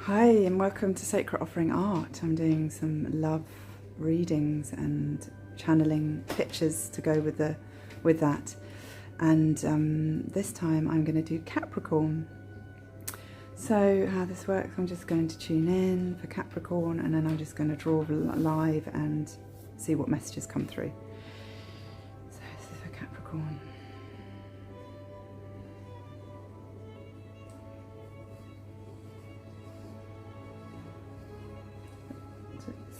Hi and welcome to Sacred Offering Art. I'm doing some love readings and channeling pictures to go with that. And this time I'm going to do Capricorn. So how this works, I'm just going to tune in for Capricorn and then I'm just going to draw live and see what messages come through. So this is for Capricorn.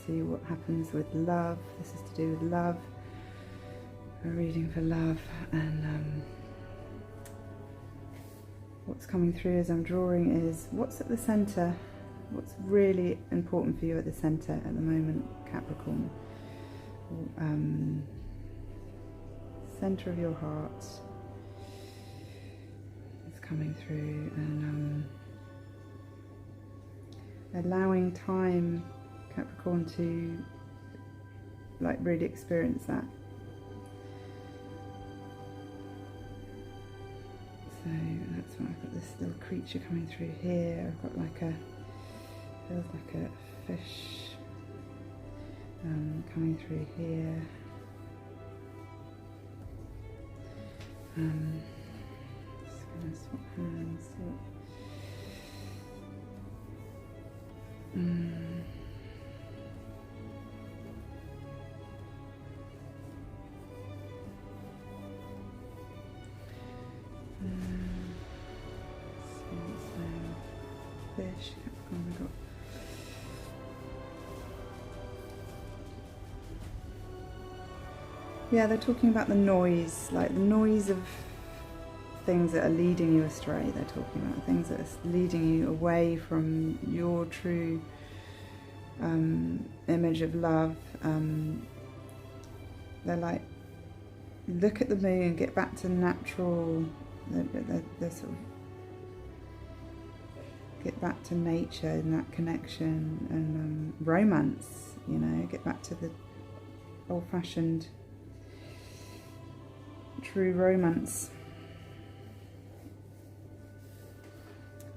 See what happens with love. This is to do with love. A reading for love, and what's coming through as I'm drawing is what's at the centre, what's really important for you at the centre at the moment, Capricorn. Centre of your heart is coming through, and allowing time, Capricorn, to like really experience that. So that's why I've got this little creature coming through here. I've got like a, feels like a fish coming through here. Just gonna swap hands. Fish, Capricorn, we've got they're talking about the noise, like the noise of things that are leading you astray. They're talking about things that are leading you away from your true image of love. They're like, look at the moon, get back to natural, the sort of get back to nature and that connection, and romance, you know, get back to the old-fashioned true romance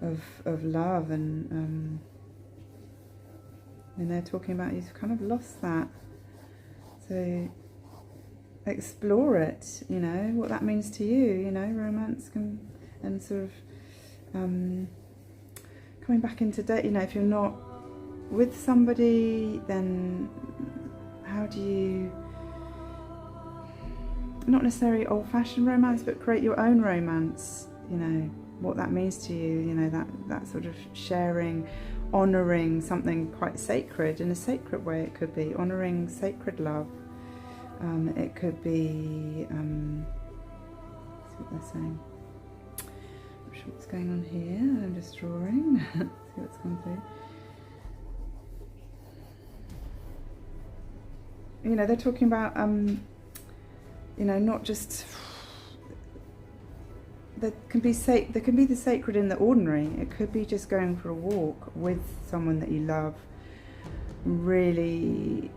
of love, and they're talking about you've kind of lost that, so explore it, you know, what that means to you, you know, romance can, and sort of coming back into date, you know, if you're not with somebody, then how do you, not necessarily old-fashioned romance, but create your own romance, you know, what that means to you, you know, that sort of sharing, honouring something quite sacred, in a sacred way. It could be honouring sacred love. It could be, see what they're saying. What's going on here? I'm just drawing. See what's coming through. You know, they're talking about you know, not just, there can be the sacred in the ordinary. It could be just going for a walk with someone that you love, really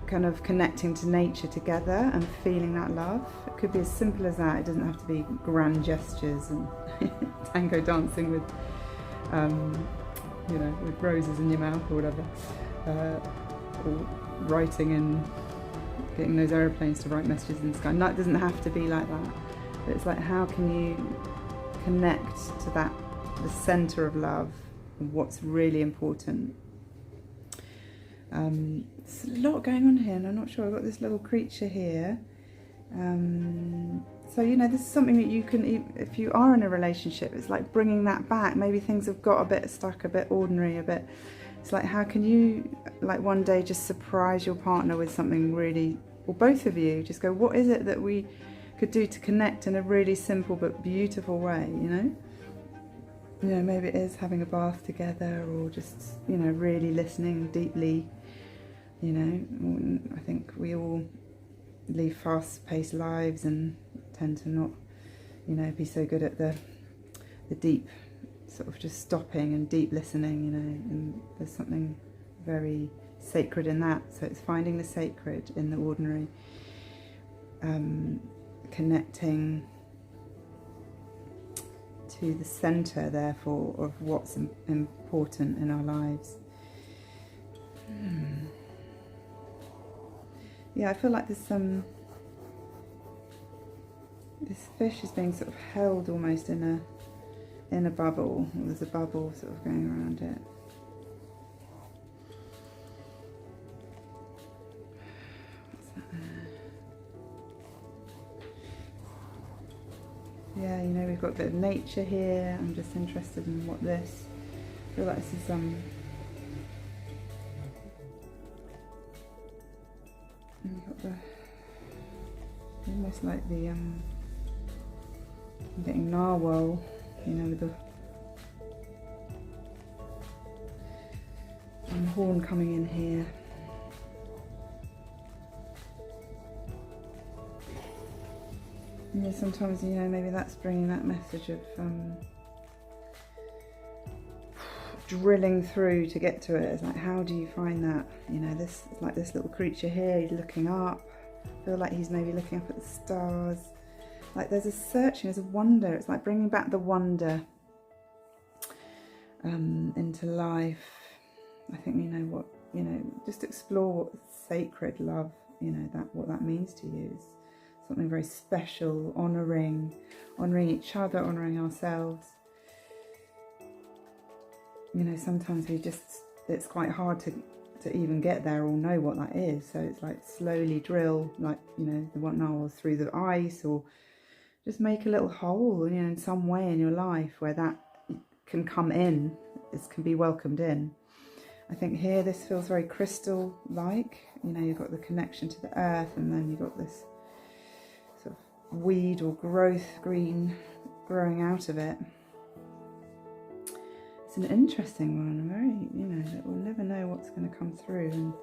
kind of connecting to nature together and feeling that love. It could be as simple as that. It doesn't have to be grand gestures and tango dancing with, you know, with roses in your mouth or whatever, or writing and getting those aeroplanes to write messages in the sky. No, it doesn't have to be like that. But it's like, how can you connect to that, the centre of love, and what's really important. There's a lot going on here, and I'm not sure. I've got this little creature here. So, you know, this is something that you can, if you are in a relationship, it's like bringing that back. Maybe things have got a bit stuck, a bit ordinary, a bit, it's like, how can you, like, one day just surprise your partner with something really, or both of you, just go, what is it that we could do to connect in a really simple but beautiful way, you know? You know, maybe it is having a bath together, or just, you know, really listening deeply. You know, I think we all lead fast-paced lives and tend to not, you know, be so good at the deep, sort of just stopping and deep listening, you know, and there's something very sacred in that. So it's finding the sacred in the ordinary, connecting to to the center, therefore, of what's important in our lives. Yeah, I feel like there's this fish is being sort of held almost in a bubble. There's a bubble sort of going around it. What's that there? Yeah, you know, we've got a bit of nature here. I'm just interested in what this, I feel like this is we've got the, almost like the I'm getting narwhal, you know, with the horn coming in here. Yeah, sometimes, you know, maybe that's bringing that message of drilling through to get to it. It's like, how do you find that? You know, this, like this little creature here, he's looking up. I feel like he's maybe looking up at the stars. Like there's a searching, there's a wonder. It's like bringing back the wonder into life. I think, you know, what, you know, just explore what sacred love, you know, what that means to you. It's something very special, honouring each other, honouring ourselves. You know, sometimes it's quite hard to even get there or know what that is. So it's like slowly drill, like, you know, the one narwhal through the ice, or just make a little hole, you know, in some way in your life where that can come in, this can be welcomed in. I think here this feels very crystal-like. You know, you've got the connection to the earth, and then you've got this sort of weed or growth green growing out of it. It's an interesting one, very, you know, that we'll never know what's going to come through,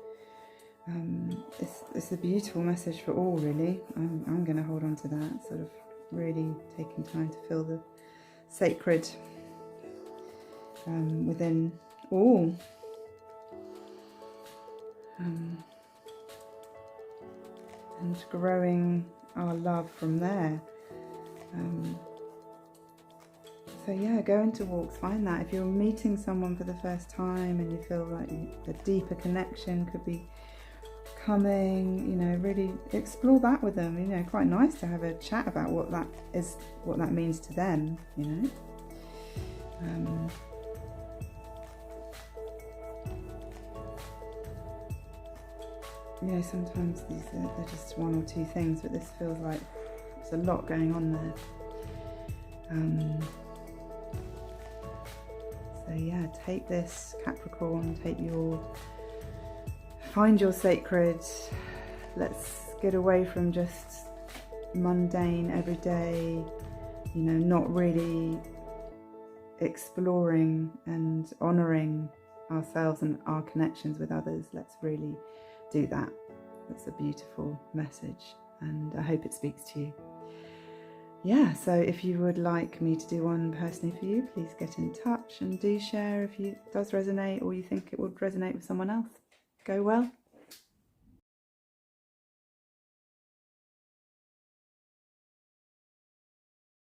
and it's a beautiful message for all, really. I'm going to hold on to that, sort of really taking time to feel the sacred within all. And growing our love from there. So yeah, go into walks, find that. If you're meeting someone for the first time and you feel like a deeper connection could be coming, you know, really explore that with them. You know, quite nice to have a chat about what that is, what that means to them, you know. You know, sometimes these are just one or two things, but this feels like there's a lot going on there. So yeah, take this, Capricorn, find your sacred. Let's get away from just mundane, everyday, you know, not really exploring and honouring ourselves and our connections with others. Let's really do that. That's a beautiful message, and I hope it speaks to you. Yeah, so if you would like me to do one personally for you, please get in touch and do share if it does resonate or you think it would resonate with someone else. Go well.